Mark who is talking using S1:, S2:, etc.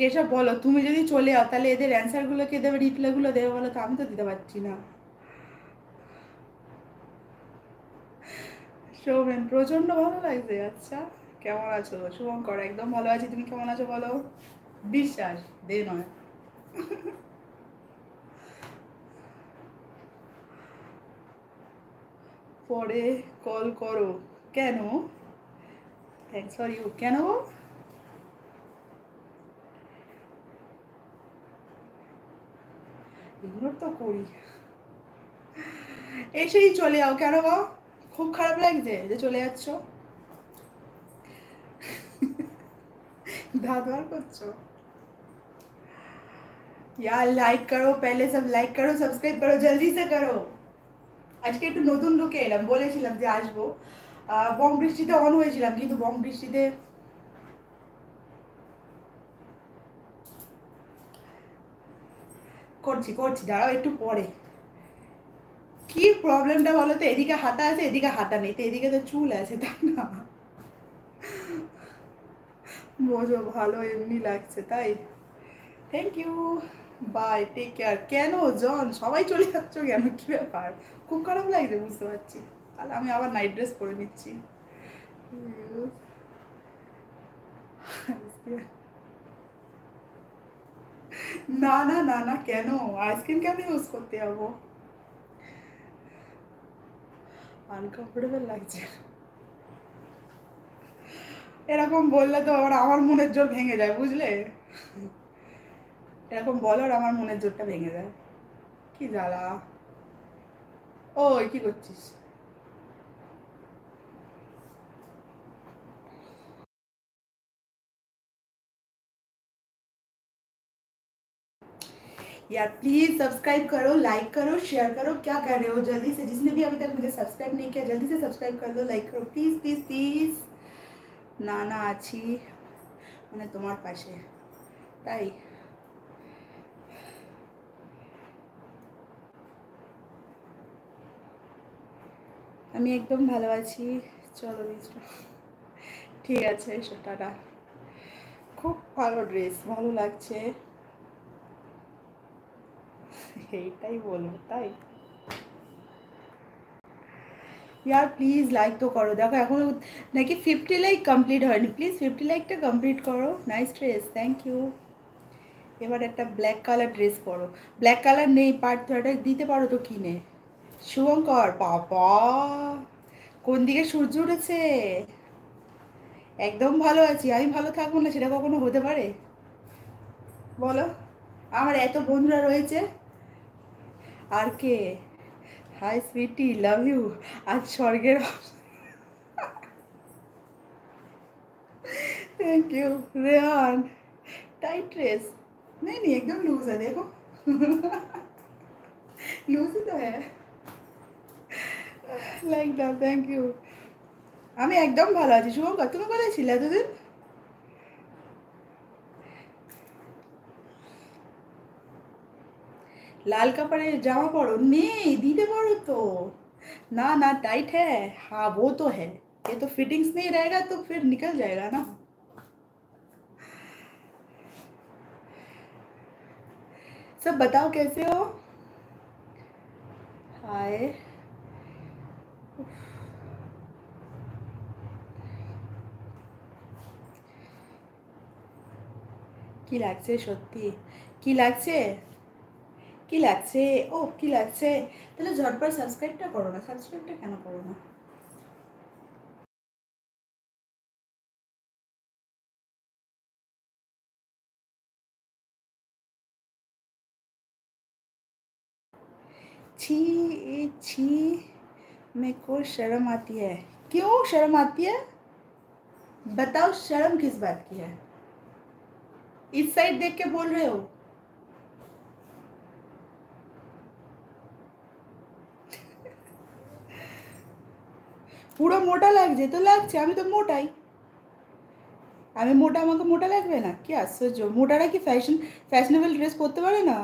S1: কেশব বলো, তুমি যদি চলে যাও তাহলে এদের অ্যান্সারগুলো কে দেবে, রিপ্লাইগুলো দেবে বলো তো? আমি তো দিতে পারছি না। সৌমেন প্রচন্ড ভালো লাগছে। আচ্ছা, কেমন আছো? শুভঙ্কর একদম ভালো আছি, তুমি কেমন আছো বলো? বিশ্বাস দে নয়। পরে কল করো। কেন? Thanks for you. কেন গো? ইগনোর তো করি। এসেই চলে যাও কেন গো? খুব খারাপ লাগছে যে চলে যাচ্ছ? दांत বার করছো? यार लाइक करो, पहले सब लाइक करो, सब्सक्राइब करो, जल्दी से करो। আজকে একটু নতুন লুকে এলাম, বলেছিলাম যে আসবো। বম বৃষ্টিতে অন হয়েছিলাম, কিন্তু বম বৃষ্টিতে করছি করছি, দাঁড়াও একটু পরে। কি প্রবলেমটা বলো তো? এদিকে হাতা আছে, এদিকে হাতা নেই, তো এদিকে তো চুল আছে, তাই না? বোঝো, ভালো এমনি লাগছে তাই। Thank you. Bye, take care. কেন জন সবাই চলে যাচ্ছ কেন, কি ব্যাপার? খুব খারাপ লাগছে বুঝতে পারছি। তাহলে আমি আবার নাইট ড্রেস পরে নিচ্ছি। না না না না, কেন? আইসক্রিম কেন ইউজ করতে যাবো? আনকমফোর্টেবল লাগছে। এরকম বললে তো আবার আমার মনের জোর ভেঙে যায়, বুঝলে? এরকম বলো আর আমার মনের জোরটা ভেঙে যায়। কি জ্বালা। ওই কি করছিস? यार प्लीज सब्सक्राइब करो, लाइक करो, शेयर करो, क्या कर रहे हो? जल्दी से, जिसने भी अभी तक मुझे सब्सक्राइब नहीं किया जल्दी से सब्सक्राइब कर दो, लाइक करो, प्लीज प्लीज प्लीज। না না আছি, মানে তোমার পাশে, তাই। আমি একদম ভালো আছি। চলো মিস্টার, ঠিক আছে, এসো, টাটা। খুব ভালো ড্রেস, ভালো লাগছে। এইটাই বলবো তাই। यार প্লিজ লাইক তো করো, দেখো এখনো নাকি 50 লাইক কমপ্লিট হয়নি, প্লিজ 50 লাইকটা কমপ্লিট করো। Nice dress, thank you. এবার একটা ব্ল্যাক কালার ড্রেস পরো। ব্ল্যাক কালার নেই, পার্ট থার্ডে দিতে পারো তো কিনে। শুভঙ্কর বাবা, কোন দিকে সূর্য উঠেছে? একদম ভালো আছি, আমি ভালো থাকবো না সেটা কখনো হতে পারে? বলো। আমার এত বন্ধুরা রয়েছে। আর কে? Hi sweetie, love you. আজ স্বর্গের। Thank you. Rehan, tight dress. नहीं नहीं, एकदम लूज है देखो। लूज ही तो है। Like that, thank you. আমি একদম ভালো আছি। শুভঙ্কর তুমি কোথায় ছিলে এতদিন? लाल कपड़े जामा पड़ो, नहीं दीदे पड़ो तो। ना ना, टाइट है। हाँ वो तो है। ये तो फिटिंग्स नहीं रहेगा तो फिर निकल जाएगा ना। सब बताओ कैसे हो? हाय। কি লাগছে সত্যি? কি লাগছে? কি লাগছে? ও কি লাগছে? তাহলে ঝটপট সাবস্ক্রাইবটা করো না, সাবস্ক্রাইবটা কেন করো না? छी, छी, मेरे को शर्म आती है। क्यों शर्म आती है? बताओ, शर्म किस बात की है? इस साइड देख के बोल रहे हो? পুরো মোটা লাগছে তো লাগছে, আমি তো মোটাই। আমি মোটা, আমাকে মোটা লাগবে না? কি আশ্চর্য, মোটারা কি ফ্যাশনেবল ড্রেস পরতে পারে না?